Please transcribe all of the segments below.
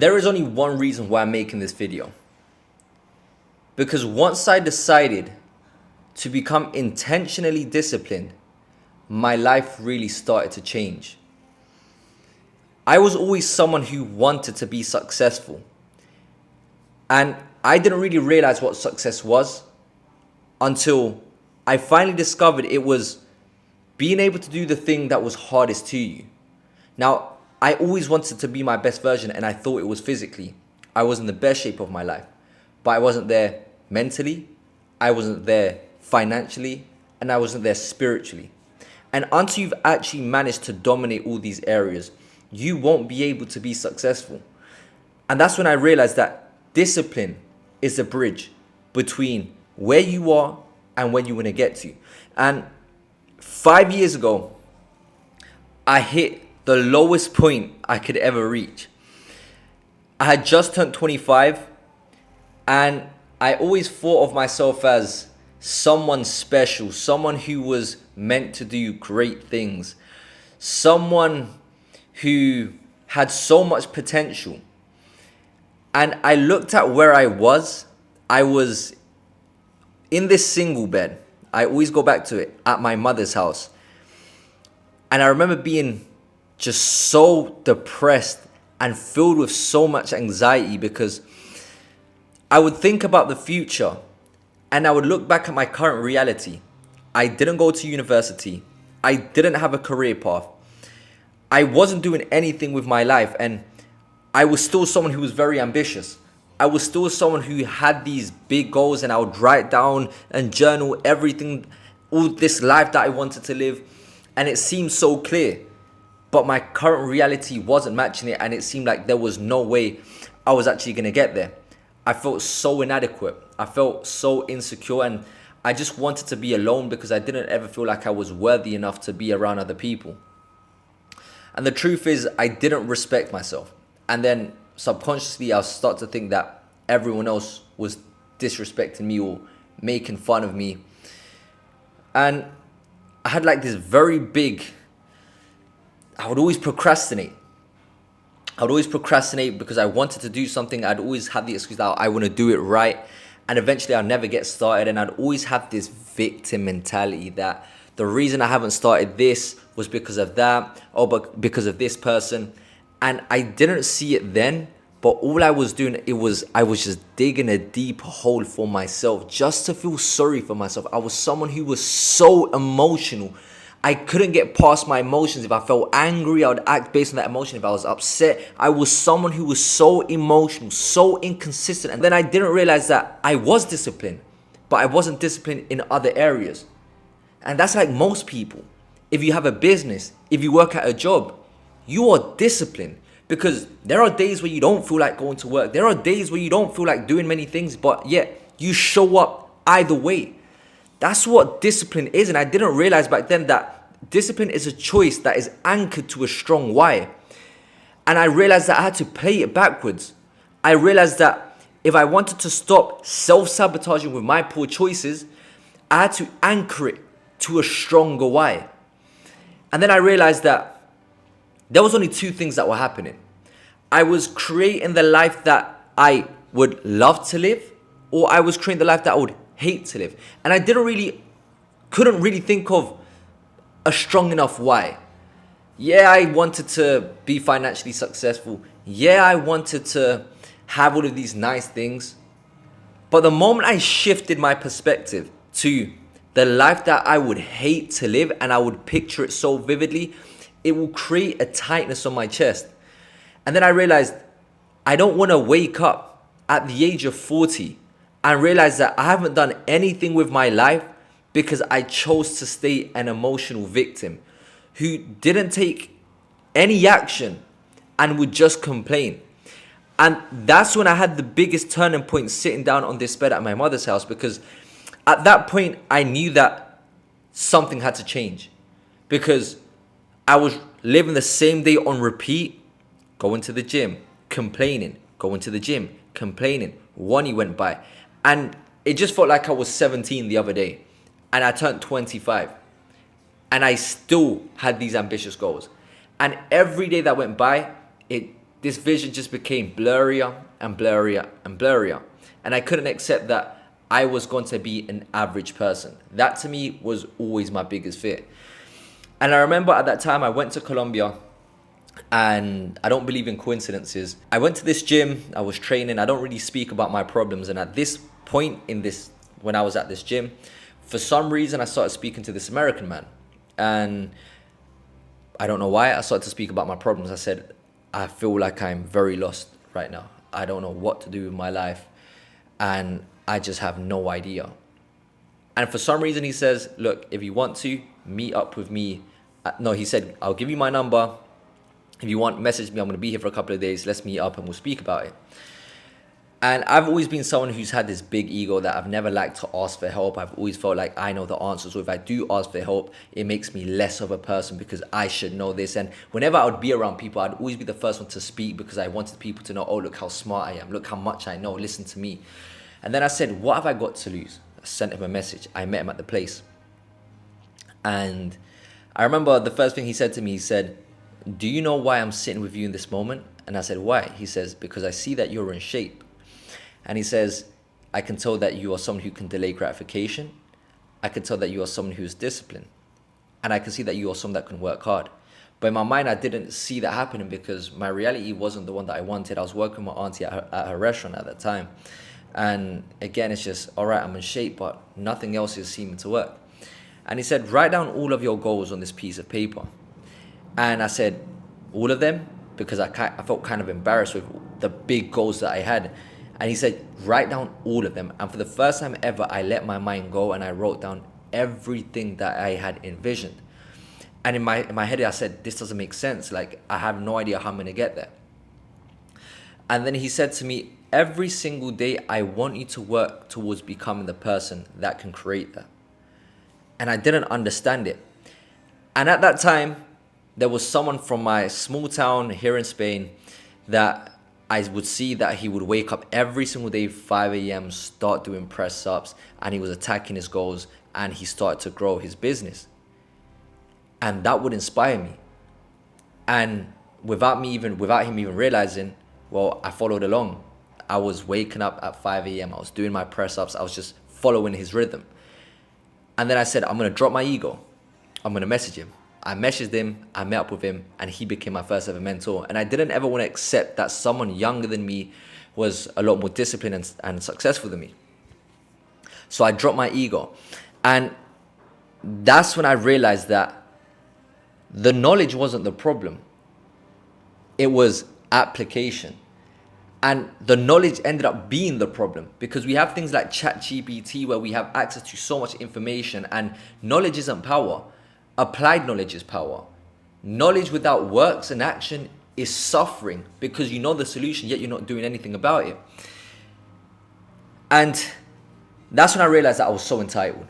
There is only one reason why I'm making this video. Because once I decided to become intentionally disciplined, my life really started to change. I was always someone who wanted to be successful. And I didn't really realize what success was until I finally discovered it was being able to do the thing that was hardest to you. Now, I always wanted to be my best version, and I thought it was physically. I was in the best shape of my life, but I wasn't there mentally, I wasn't there financially, and I wasn't there spiritually. And until you've actually managed to dominate all these areas, you won't be able to be successful. And that's when I realized that discipline is a bridge between where you are and where you want to get to. And 5 years ago, I hit the lowest point I could ever reach. I had just turned 25, and I always thought of myself as someone special, someone who was meant to do great things, someone who had so much potential. And I looked at where I was in this single bed. I always go back to it, at my mother's house. And I remember being just so depressed and filled with so much anxiety because I would think about the future and I would look back at my current reality. I didn't go to university. I didn't have a career path. I wasn't doing anything with my life, and I was still someone who was very ambitious. I was still someone who had these big goals, and I would write down and journal everything, all this life that I wanted to live, and it seemed so clear. But my current reality wasn't matching it, and it seemed like there was no way I was actually going to get there. I felt so inadequate. I felt so insecure, and I just wanted to be alone because I didn't ever feel like I was worthy enough to be around other people. And the truth is, I didn't respect myself. And then subconsciously, I'll start to think that everyone else was disrespecting me or making fun of me. And I had like this very big, I would always procrastinate. I would always procrastinate because I wanted to do something. I'd always have the excuse that I want to do it right. And eventually I'll never get started. And I'd always have this victim mentality that the reason I haven't started this was because of that, or because of this person. And I didn't see it then, but all I was doing, I was just digging a deep hole for myself just to feel sorry for myself. I was someone who was so emotional. I couldn't get past my emotions. If I felt angry, I would act based on that emotion. If I was upset, I was someone who was so emotional, so inconsistent. And then I didn't realize that I was disciplined, but I wasn't disciplined in other areas. And that's like most people. If you have a business, if you work at a job, you are disciplined because there are days where you don't feel like going to work. There are days where you don't feel like doing many things, but yet you show up either way. That's what discipline is. And I didn't realize back then that discipline is a choice that is anchored to a strong why. And I realized that I had to play it backwards. I realized that if I wanted to stop self-sabotaging with my poor choices, I had to anchor it to a stronger why. And then I realized that there was only two things that were happening. I was creating the life that I would love to live, or I was creating the life that I would hate to live. And I couldn't really think of a strong enough why. Yeah, I wanted to be financially successful. Yeah, I wanted to have all of these nice things. But the moment I shifted my perspective to the life that I would hate to live, and I would picture it so vividly, it will create a tightness on my chest. And then I realized I don't want to wake up at the age of 40 and realize that I haven't done anything with my life because I chose to stay an emotional victim who didn't take any action and would just complain. And that's when I had the biggest turning point sitting down on this bed at my mother's house, because at that point I knew that something had to change, because I was living the same day on repeat, going to the gym, complaining, going to the gym, complaining. 1 year went by, and it just felt like I was 17 the other day, and I turned 25, and I still had these ambitious goals. And every day that went by, it this vision just became blurrier and blurrier and blurrier. And I couldn't accept that I was going to be an average person. That to me was always my biggest fear. And I remember at that time I went to Colombia, and I don't believe in coincidences. I went to this gym, I was training, I don't really speak about my problems. And at this point when I was at this gym, for some reason I started speaking to this American man. And I don't know why I started to speak about my problems. I said, I feel like I'm very lost right now. I don't know what to do with my life. And I just have no idea. And for some reason he says, look, if you want to, meet up with me. No, he said, I'll give you my number. If you want, message me. I'm going to be here for a couple of days. Let's meet up and we'll speak about it. And I've always been someone who's had this big ego that I've never liked to ask for help. I've always felt like I know the answers. So if I do ask for help, it makes me less of a person because I should know this. And whenever I would be around people, I'd always be the first one to speak because I wanted people to know, oh, look how smart I am. Look how much I know. Listen to me. And then I said, what have I got to lose? I sent him a message. I met him at the place. And I remember the first thing he said to me, he said, do you know why I'm sitting with you in this moment? And I said, why? He says, because I see that you're in shape. And he says, I can tell that you are someone who can delay gratification. I can tell that you are someone who is disciplined. And I can see that you are someone that can work hard. But in my mind, I didn't see that happening because my reality wasn't the one that I wanted. I was working with my auntie at her restaurant at that time. And again, it's just, all right, I'm in shape, but nothing else is seeming to work. And he said, write down all of your goals on this piece of paper. And I said, all of them? Because I felt kind of embarrassed with the big goals that I had. And he said, write down all of them. And for the first time ever, I let my mind go and I wrote down everything that I had envisioned. And in my head, I said, this doesn't make sense. Like, I have no idea how I'm going to get there. And then he said to me, every single day, I want you to work towards becoming the person that can create that. And I didn't understand it. And at that time, there was someone from my small town here in Spain that I would see that he would wake up every single day, 5 a.m., start doing press-ups, and he was attacking his goals, and he started to grow his business. And that would inspire me. And without him even realizing, well, I followed along. I was waking up at 5 a.m., I was doing my press-ups, I was just following his rhythm. And then I said, I'm going to drop my ego. I'm going to message him. I messaged him, I met up with him, and he became my first ever mentor. And I didn't ever want to accept that someone younger than me was a lot more disciplined and successful than me. So I dropped my ego. And that's when I realized that the knowledge wasn't the problem. It was application. And the knowledge ended up being the problem because we have things like ChatGPT where we have access to so much information, and knowledge isn't power. Applied knowledge is power. Knowledge without works and action is suffering because you know the solution, yet you're not doing anything about it. And that's when I realized that I was so entitled,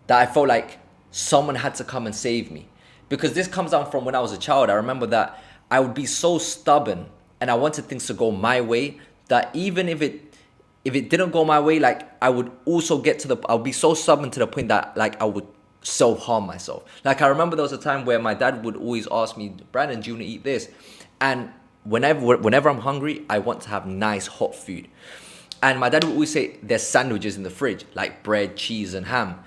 that I felt like someone had to come and save me. Because this comes down from when I was a child. I remember that I would be so stubborn and I wanted things to go my way that even if it didn't go my way, like I would also I would be so stubborn to the point that like I would self-harm myself. Like I remember there was a time where my dad would always ask me, Brandon, do you want to eat this? And whenever I'm hungry, I want to have nice hot food. And my dad would always say, there's sandwiches in the fridge, like bread, cheese, and ham.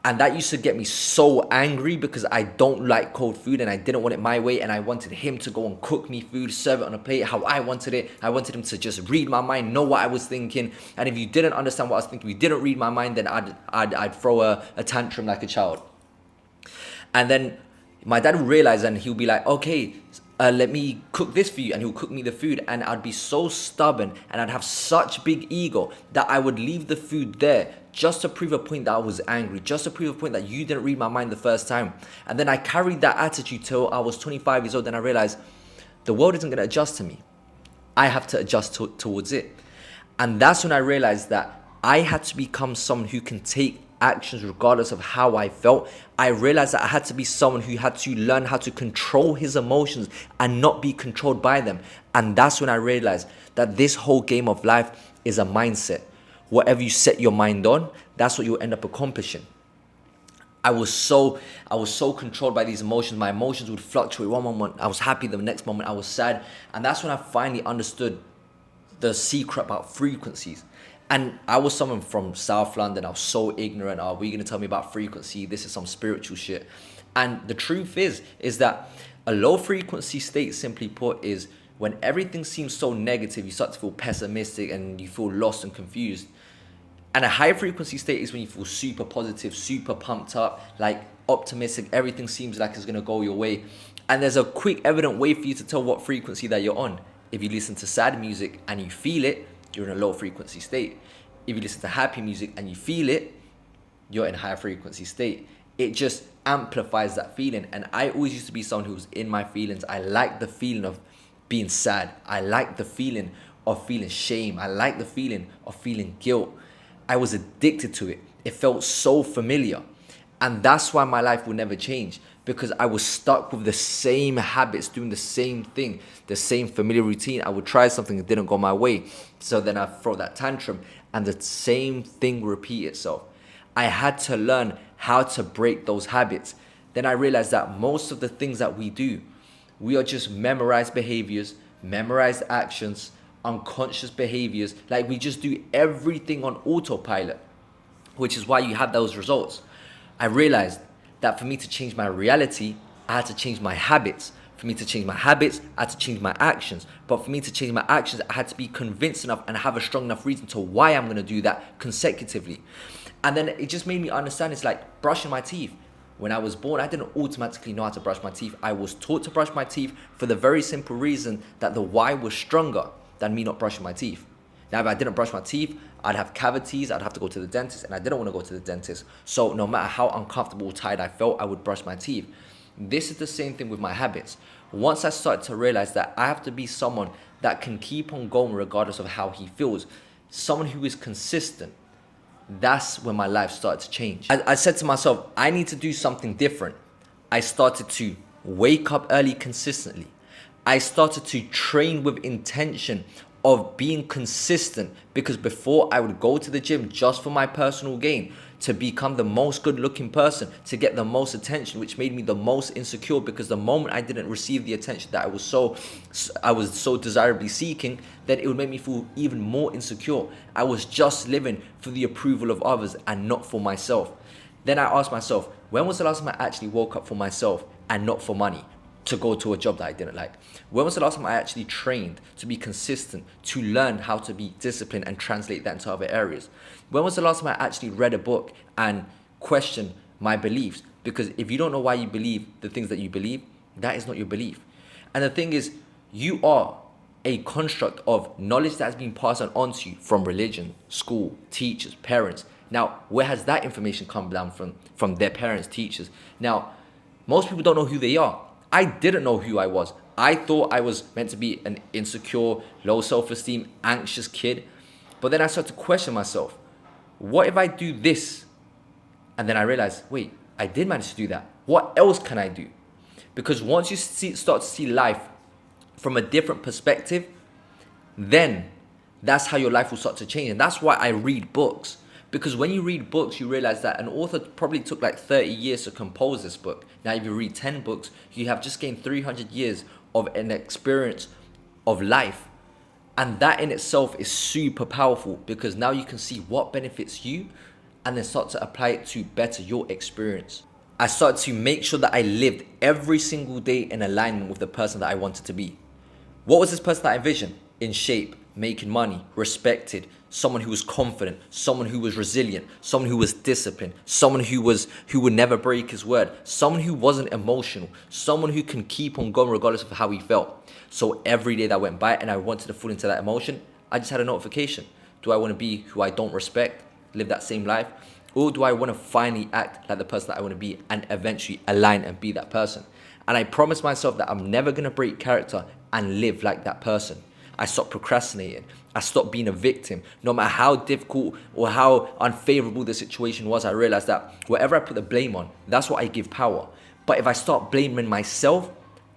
And that used to get me so angry because I don't like cold food and I didn't want it my way. And I wanted him to go and cook me food, serve it on a plate how I wanted it. I wanted him to just read my mind, know what I was thinking. And if you didn't understand what I was thinking, if you didn't read my mind, then I'd throw a tantrum like a child. And then my dad would realize and he'll be like, okay, let me cook this for you. And he'll cook me the food. And I'd be so stubborn and I'd have such big ego that I would leave the food there just to prove a point that I was angry, just to prove a point that you didn't read my mind the first time. And then I carried that attitude till I was 25 years old. And I realized the world isn't going to adjust to me. I have to adjust towards it. And that's when I realized that I had to become someone who can take actions regardless of how I felt. I realized that I had to be someone who had to learn how to control his emotions and not be controlled by them. And that's when I realized that this whole game of life is a mindset. Whatever you set your mind on, that's what you'll end up accomplishing. I was so controlled by these emotions. My emotions would fluctuate. One moment I was happy, the next moment I was sad. And that's when I finally understood the secret about frequencies. And I was someone from South London. I was so ignorant. Are we gonna tell me about frequency? This is some spiritual shit. And the truth is that a low frequency state, simply put, is when everything seems so negative, you start to feel pessimistic and you feel lost and confused. And a high frequency state is when you feel super positive, super pumped up, like optimistic. Everything seems like it's gonna go your way. And there's a quick, evident way for you to tell what frequency that you're on. If you listen to sad music and you feel it, you're in a low frequency state. If you listen to happy music and you feel it, you're in a high frequency state. It just amplifies that feeling. And I always used to be someone who was in my feelings. I like the feeling of being sad. I like the feeling of feeling shame. I like the feeling of feeling guilt. I was addicted to it. It felt so familiar. And that's why my life will never change, because I was stuck with the same habits, doing the same thing, the same familiar routine. I would try something that didn't go my way. So then I throw that tantrum and the same thing repeat itself. I had to learn how to break those habits. Then I realized that most of the things that we do, we are just memorized behaviors, memorized actions, unconscious behaviors. Like we just do everything on autopilot, which is why you have those results. I realized that for me to change my reality, I had to change my habits. For me to change my habits, I had to change my actions. But for me to change my actions, I had to be convinced enough and have a strong enough reason to why I'm going to do that consecutively. And then it just made me understand it's like brushing my teeth. When I was born, I didn't automatically know how to brush my teeth. I was taught to brush my teeth for the very simple reason that the why was stronger than me not brushing my teeth. Now, if I didn't brush my teeth, I'd have cavities, I'd have to go to the dentist, and I didn't want to go to the dentist. So no matter how uncomfortable or tired I felt, I would brush my teeth. This is the same thing with my habits. Once I started to realize that I have to be someone that can keep on going regardless of how he feels, someone who is consistent, that's when my life started to change. I said to myself, I need to do something different. I started to wake up early consistently. I started to train with intention of being consistent, because before I would go to the gym just for my personal gain, to become the most good looking person, to get the most attention, which made me the most insecure, because the moment I didn't receive the attention that I was so desirably seeking, that it would make me feel even more insecure. I was just living for the approval of others and not for myself. Then I asked myself, when was the last time I actually woke up for myself and not for money, to go to a job that I didn't like? When was the last time I actually trained to be consistent, to learn how to be disciplined and translate that into other areas? When was the last time I actually read a book and questioned my beliefs? Because if you don't know why you believe the things that you believe, that is not your belief. And the thing is, you are a construct of knowledge that has been passed on to you from religion, school, teachers, parents. Now, where has that information come down from their parents, teachers? Now, most people don't know who they are. I didn't know who I was. I thought I was meant to be an insecure, low self-esteem, anxious kid. But then I started to question myself. What if I do this? And then I realized, wait, I did manage to do that. What else can I do? Because once you start to see life from a different perspective, then that's how your life will start to change. And that's why I read books. Because when you read books, you realize that an author probably took like 30 years to compose this book. Now, if you read 10 books, you have just gained 300 years of an experience of life. And that in itself is super powerful, because now you can see what benefits you and then start to apply it to better your experience. I started to make sure that I lived every single day in alignment with the person that I wanted to be. What was this person that I envisioned? In shape, making money, respected, someone who was confident, someone who was resilient, someone who was disciplined, someone who would never break his word, someone who wasn't emotional, someone who can keep on going regardless of how he felt. So every day that went by and I wanted to fall into that emotion, I just had a notification. Do I want to be who I don't respect, live that same life? Or do I want to finally act like the person that I want to be and eventually align and be that person? And I promised myself that I'm never going to break character and live like that person. I stopped procrastinating. I stopped being a victim. No matter how difficult or how unfavorable the situation was, I realized that whatever I put the blame on, that's what I give power. But if I start blaming myself,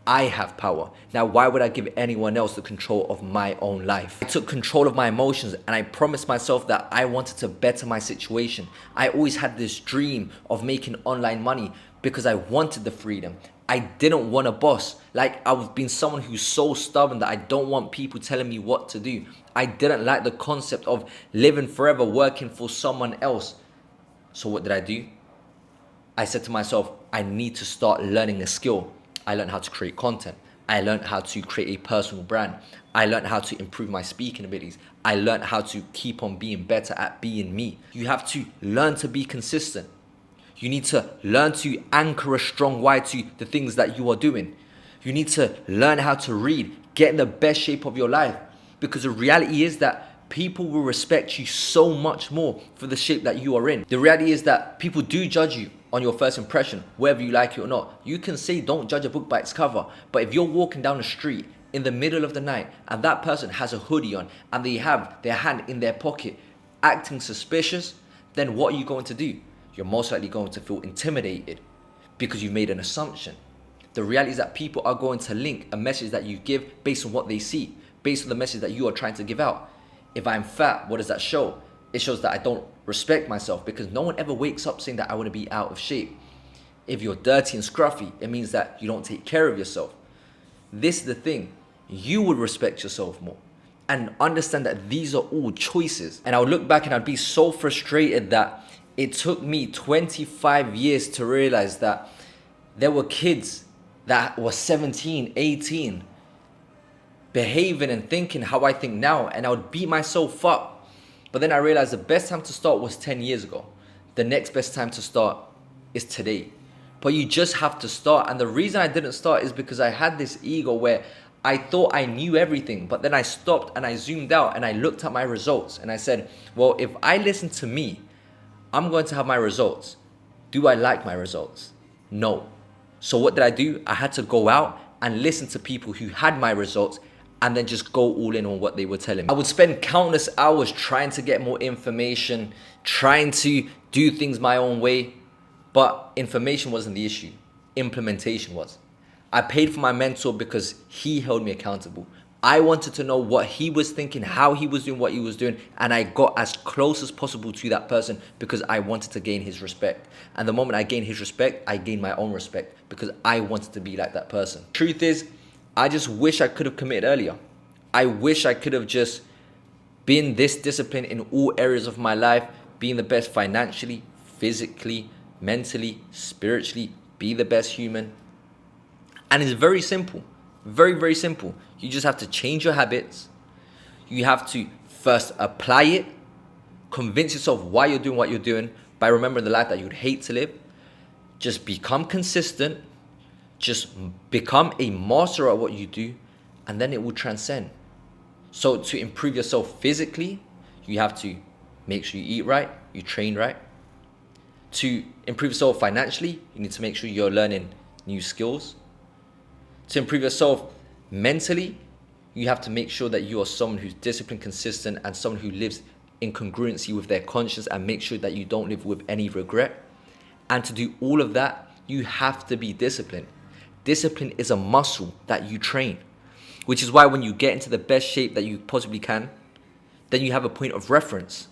I have power. Now, why would I give anyone else the control of my own life? I took control of my emotions and I promised myself that I wanted to better my situation. I always had this dream of making online money because I wanted the freedom. I didn't want a boss. Like, I've been someone who's so stubborn that I don't want people telling me what to do. I didn't like the concept of living forever working for someone else. So what did I do? I said to myself, I need to start learning a skill. I learned how to create content. I learned how to create a personal brand. I learned how to improve my speaking abilities. I learned how to keep on being better at being me. You have to learn to be consistent. You need to learn to anchor a strong why to the things that you are doing. You need to learn how to read, get in the best shape of your life. Because the reality is that people will respect you so much more for the shape that you are in. The reality is that people do judge you on your first impression, whether you like it or not. You can say don't judge a book by its cover, but if you're walking down the street in the middle of the night and that person has a hoodie on and they have their hand in their pocket acting suspicious, then what are you going to do? You're most likely going to feel intimidated because you've made an assumption. The reality is that people are going to link a message that you give based on what they see, based on the message that you are trying to give out. If I'm fat, what does that show? It shows that I don't respect myself because no one ever wakes up saying that I want to be out of shape. If you're dirty and scruffy, it means that you don't take care of yourself. This is the thing. You would respect yourself more and understand that these are all choices. And I would look back and I'd be so frustrated that it took me 25 years to realize that there were kids that were 17, 18, behaving and thinking how I think now, and I would beat myself up. But then I realized the best time to start was 10 years ago. The next best time to start is today. But you just have to start. And the reason I didn't start is because I had this ego where I thought I knew everything, but then I stopped and I zoomed out and I looked at my results and I said, well, if I listen to me, I'm going to have my results. Do I like my results? No. So what did I do? I had to go out and listen to people who had my results and then just go all in on what they were telling me. I would spend countless hours trying to get more information, trying to do things my own way, but information wasn't the issue. Implementation was. I paid for my mentor because he held me accountable. I wanted to know what he was thinking, how he was doing what he was doing, and I got as close as possible to that person because I wanted to gain his respect. And the moment I gained his respect, I gained my own respect because I wanted to be like that person. Truth is, I just wish I could have committed earlier. I wish I could have just been this disciplined in all areas of my life, being the best financially, physically, mentally, spiritually, be the best human. And it's very simple. Very, very simple. You just have to change your habits. You have to first apply it. Convince yourself why you're doing what you're doing by remembering the life that you'd hate to live. Just become consistent. Just become a master at what you do. And then it will transcend. So to improve yourself physically, you have to make sure you eat right. You train right. To improve yourself financially, you need to make sure you're learning new skills. To improve yourself mentally, you have to make sure that you are someone who's disciplined, consistent, and someone who lives in congruency with their conscience and make sure that you don't live with any regret. And to do all of that, you have to be disciplined. Discipline is a muscle that you train, which is why when you get into the best shape that you possibly can, then you have a point of reference.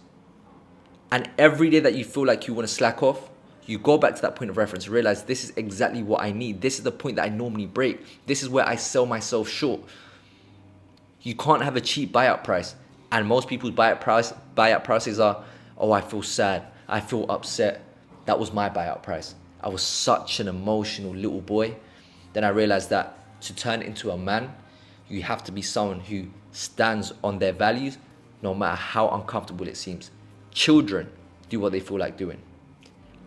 And every day that you feel like you want to slack off, you go back to that point of reference and realize this is exactly what I need. This is the point that I normally break. This is where I sell myself short. You can't have a cheap buyout price. And most people's buyout prices are, oh, I feel sad. I feel upset. That was my buyout price. I was such an emotional little boy. Then I realized that to turn into a man, you have to be someone who stands on their values, no matter how uncomfortable it seems. Children do what they feel like doing.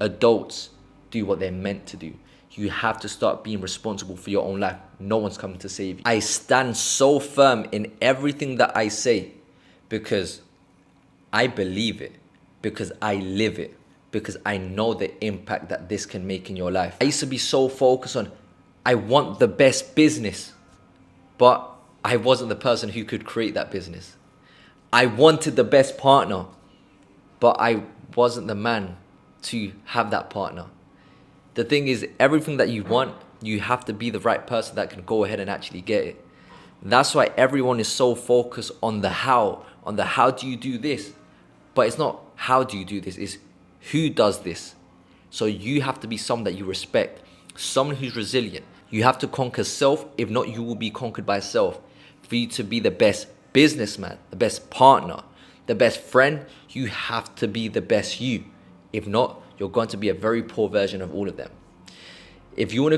Adults do what they're meant to do. You have to start being responsible for your own life. No one's coming to save you. I stand so firm in everything that I say because I believe it, because I live it, because I know the impact that this can make in your life. I used to be so focused on, I want the best business, but I wasn't the person who could create that business. I wanted the best partner, but I wasn't the man to have that partner. The thing is, everything that you want You have to be the right person that can go ahead and actually get it. That's why everyone is so focused on the how do you do this? But it's not how do you do this, it's who does this. So you have to be someone that you respect, someone who's resilient. You have to conquer self, if not you will be conquered by self. For you to be the best businessman, the best partner, the best friend, you have to be the best you. If not, you're going to be a very poor version of all of them. If you want to